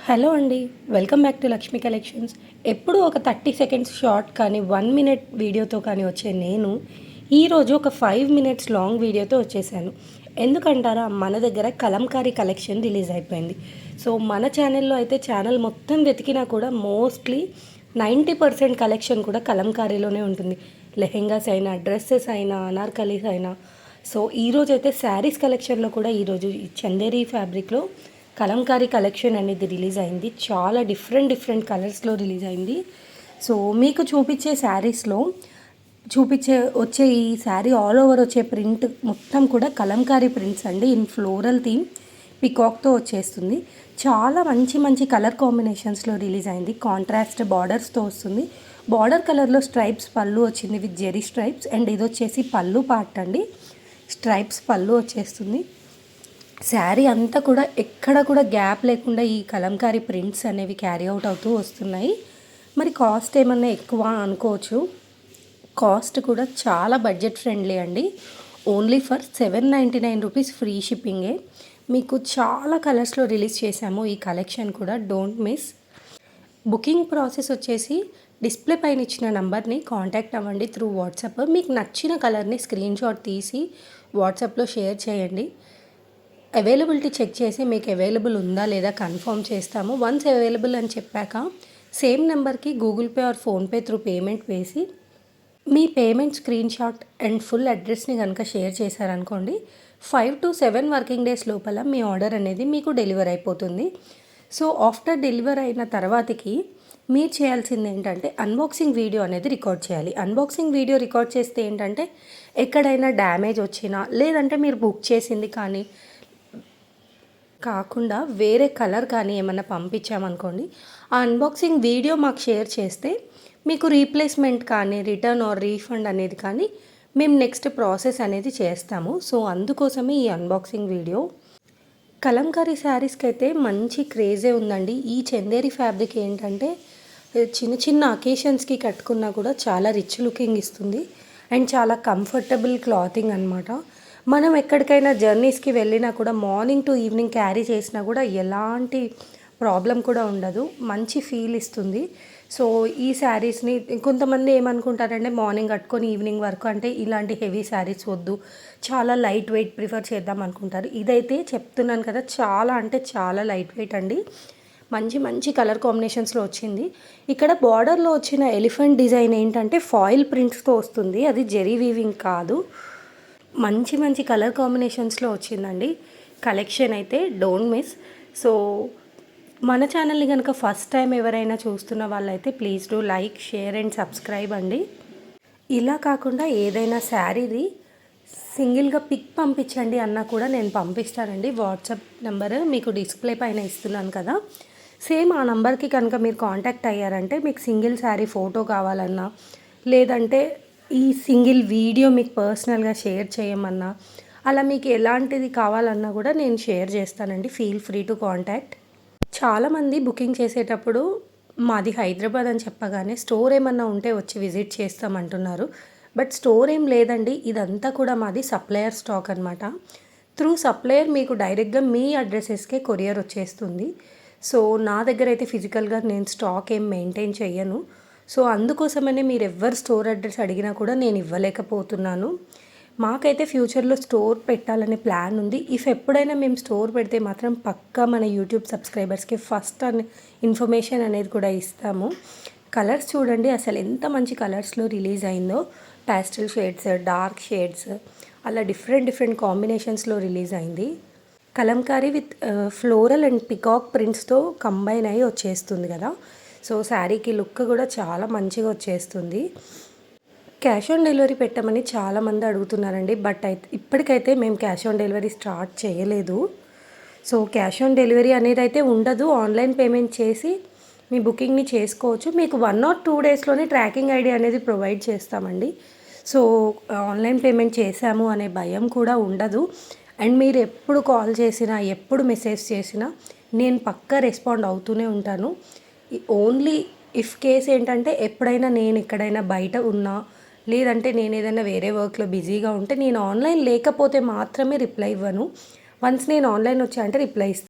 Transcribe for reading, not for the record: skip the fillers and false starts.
Hello అండి, welcome back to Lakshmi collections. ఎప్పుడు ఒక 30 సెకండ్స్ షార్ట్ కానీ 1 మినిట్ వీడియోతో కానీ వచ్చే నేను ఈరోజు ఒక 5 మినిట్స్ లాంగ్ వీడియోతో వచ్చేసాను. ఎందుకంటారా, మన దగ్గర కలంకారీ కలెక్షన్ రిలీజ్ అయిపోయింది. సో మన ఛానల్లో అయితే ఛానల్ మొత్తం వెతికినా కూడా మోస్ట్లీ 90% కలెక్షన్ కూడా కలంకారీలోనే ఉంటుంది. లెహెంగాస్ అయినా, డ్రెస్సెస్ అయినా, అనార్కలీస్ అయినా. సో ఈరోజు అయితే శారీస్ కలెక్షన్లో కూడా ఈరోజు ఈ చందేరి ఫ్యాబ్రిక్లో కలంకారీ కలెక్షన్ అనేది రిలీజ్ అయింది. చాలా డిఫరెంట్ కలర్స్లో రిలీజ్ అయింది. సో మీకు చూపించే శారీస్లో వచ్చే ఈ శారీ ఆల్ ఓవర్ వచ్చే ప్రింట్ మొత్తం కూడా కలంకారీ ప్రింట్స్ అండి. ఇన్ ఫ్లోరల్ థీమ్ పికాక్తో వచ్చేస్తుంది. చాలా మంచి కలర్ కాంబినేషన్స్లో రిలీజ్ అయింది. కాంట్రాస్ట్ బార్డర్స్తో వస్తుంది. బార్డర్ కలర్లో స్ట్రైప్స్ పళ్ళు వచ్చింది విత్ జెరీ స్ట్రైప్స్. అండ్ ఇది వచ్చేసి పళ్ళు పార్ట్ అండి. స్ట్రైప్స్ పళ్ళు వచ్చేస్తుంది. శారీ అంతా కూడా ఎక్కడ కూడా గ్యాప్ లేకుండా ఈ కలంకారీ ప్రింట్స్ అనేవి క్యారీ అవుట్ అవుతూ వస్తున్నాయి. మరి కాస్ట్ ఏమన్నా ఎక్కువ అనుకోవచ్చు. కాస్ట్ కూడా చాలా బడ్జెట్ ఫ్రెండ్లీ అండి. ఓన్లీ ఫర్ 799 రూపీస్ ఫ్రీ షిప్పింగే. మీకు చాలా కలర్స్లో రిలీజ్ చేశాము ఈ కలెక్షన్ కూడా. Don't miss. బుకింగ్ ప్రాసెస్ వచ్చేసి డిస్ప్లే పైన ఇచ్చిన నంబర్ని కాంటాక్ట్ అవ్వండి త్రూ వాట్సాప్. మీకు నచ్చిన కలర్ని స్క్రీన్ షాట్ తీసి వాట్సాప్లో షేర్ చేయండి. అవైలబిలిటీ చెక్ చేసి మీకు అవైలబుల్ ఉందా లేదా కన్ఫర్మ్ చేస్తాము. వన్స్ అవైలబుల్ అని చెప్పాక సేమ్ నెంబర్కి Google Pay or PhonePe through payment వేసి మీ payment screenshot and full అడ్రస్ని కనుక షేర్ చేశారనుకోండి, 5 to 7 వర్కింగ్ డేస్ లోపల మీ ఆర్డర్ అనేది మీకు డెలివర్ అయిపోతుంది. సో ఆఫ్టర్ డెలివర్ అయిన తర్వాతకి మీరు చేయాల్సింది ఏంటంటే అన్బాక్సింగ్ వీడియో అనేది రికార్డ్ చేయాలి. అన్బాక్సింగ్ వీడియో రికార్డ్ చేస్తే ఏంటంటే ఎక్కడైనా డ్యామేజ్ వచ్చినా, లేదంటే మీరు బుక్ చేసింది కానీ కాకుండా వేరే కలర్ కానీ ఏమన్నా పంపించామనుకోండి, ఆ అన్బాక్సింగ్ వీడియో మాకు షేర్ చేస్తే మీకు రీప్లేస్మెంట్ కానీ రిటర్న్ ఆర్ రీఫండ్ అనేది కానీ మేము నెక్స్ట్ ప్రాసెస్ అనేది చేస్తాము. సో అందుకోసమే ఈ అన్బాక్సింగ్ వీడియో. కలంకారీ శారీస్కి అయితే మంచి క్రేజే ఉందండి. ఈ చందేరి ఫ్యాబ్రిక్ ఏంటంటే చిన్న అకేషన్స్కి కట్టుకున్నా కూడా చాలా రిచ్ లుకింగ్ ఇస్తుంది. అండ్ చాలా కంఫర్టబుల్ క్లాతింగ్ అనమాట. మనం ఎక్కడికైనా జర్నీస్కి వెళ్ళినా కూడా మార్నింగ్ టు ఈవినింగ్ క్యారీ చేసినా కూడా ఎలాంటి ప్రాబ్లం కూడా ఉండదు. మంచి ఫీల్ ఇస్తుంది. సో ఈ శారీస్ని కొంతమంది ఏమనుకుంటారంటే మార్నింగ్ కట్టుకొని ఈవినింగ్ వరకు అంటే ఇలాంటి హెవీ శారీస్ వద్దు, చాలా లైట్ వెయిట్ ప్రిఫర్ చేద్దాం అనుకుంటారు. ఇదైతే చెప్తున్నాను కదా, చాలా అంటే చాలా లైట్ వెయిట్ అండి. మంచి కలర్ కాంబినేషన్స్లో వచ్చింది. ఇక్కడ బార్డర్లో వచ్చిన ఎలిఫెంట్ డిజైన్ ఏంటంటే ఫాయిల్ ప్రింట్స్తో వస్తుంది. అది జెరీ వీవింగ్ కాదు. మంచి కలర్ కాంబినేషన్స్లో వచ్చిందండి కలెక్షన్ అయితే. Don't miss. సో మన ఛానల్ని కనుక ఫస్ట్ టైం ఎవరైనా చూస్తున్న వాళ్ళైతే please do like, share and subscribe అండి. ఇలా కాకుండా ఏదైనా శారీది సింగిల్గా పిక్ పంపించండి అన్నా కూడా నేను పంపిస్తానండి. వాట్సాప్ నెంబర్ మీకు డిస్ప్లే పైన ఇస్తున్నాను కదా, సేమ్ ఆ నెంబర్కి కనుక మీరు కాంటాక్ట్ అయ్యారంటే మీకు సింగిల్ శారీ ఫోటో కావాలన్నా, లేదంటే ఈ సింగిల్ వీడియో మీకు పర్సనల్గా షేర్ చేయమన్నా, అలా మీకు ఎలాంటిది కావాలన్నా కూడా నేను షేర్ చేస్తానండి. Feel free to contact. చాలామంది బుకింగ్ చేసేటప్పుడు మాది హైదరాబాద్ అని చెప్పగానే స్టోర్ ఏమన్నా ఉంటే వచ్చి విజిట్ చేస్తామంటున్నారు. బట్ స్టోర్ ఏం లేదండి. ఇదంతా కూడా మాది సప్లయర్ స్టాక్ అనమాట. త్రూ సప్లయర్ మీకు డైరెక్ట్గా మీ అడ్రసెస్కే కొరియర్ వచ్చేస్తుంది. సో నా దగ్గర అయితే ఫిజికల్గా నేను స్టాక్ ఏం మెయింటైన్ చెయ్యను. సో అందుకోసమనే మీరు ఎవరు స్టోర్ అడ్రస్ అడిగినా కూడా నేను ఇవ్వలేకపోతున్నాను. మాకైతే ఫ్యూచర్లో స్టోర్ పెట్టాలనే ప్లాన్ ఉంది. ఇఫ్ ఎప్పుడైనా మేము స్టోర్ పెడితే మాత్రం పక్కా మన యూట్యూబ్ సబ్స్క్రైబర్స్కి ఫస్ట్ ఇన్ఫర్మేషన్ అనేది కూడా ఇస్తాము. కలర్స్ చూడండి అసలు ఎంత మంచి కలర్స్లో రిలీజ్ అయిందో. ప్యాస్టల్ షేడ్స్, డార్క్ షేడ్స్, అలా డిఫరెంట్ కాంబినేషన్స్లో రిలీజ్ అయింది. Kalamkari with floral and peacock ప్రింట్స్తో కంబైన్ అయ్యి వచ్చేస్తుంది కదా. సో శారీకి లుక్ కూడా చాలా మంచిగా వచ్చేస్తుంది. క్యాష్ ఆన్ డెలివరీ పెట్టమని చాలామంది అడుగుతున్నారండి. బట్ ఇప్పటికైతే మేము క్యాష్ ఆన్ డెలివరీ స్టార్ట్ చేయలేదు. సో క్యాష్ ఆన్ డెలివరీ అనేది అయితే ఉండదు. ఆన్లైన్ పేమెంట్ చేసి మీ బుకింగ్ని చేసుకోవచ్చు. మీకు 1 or 2 డేస్లోనే ట్రాకింగ్ ఐడి అనేది ప్రొవైడ్ చేస్తామండి. సో ఆన్లైన్ పేమెంట్ చేశాము అనే భయం కూడా ఉండదు. అండ్ మీరు ఎప్పుడు కాల్ చేసినా, ఎప్పుడు మెసేజ్ చేసినా నేను పక్కా రెస్పాండ్ అవుతూనే ఉంటాను. ఓన్లీ ఇఫ్ కేస్ ఏంటంటే ఎప్పుడైనా నేను ఎక్కడైనా బయట ఉన్నా, లేదంటే నేను ఏదైనా వేరే వర్క్లో బిజీగా ఉంటే నేను ఆన్లైన్ లేకపోతే మాత్రమే రిప్లై ఇవ్వను. వన్స్ నేను ఆన్లైన్ వచ్చా అంటే రిప్లై ఇస్తాను.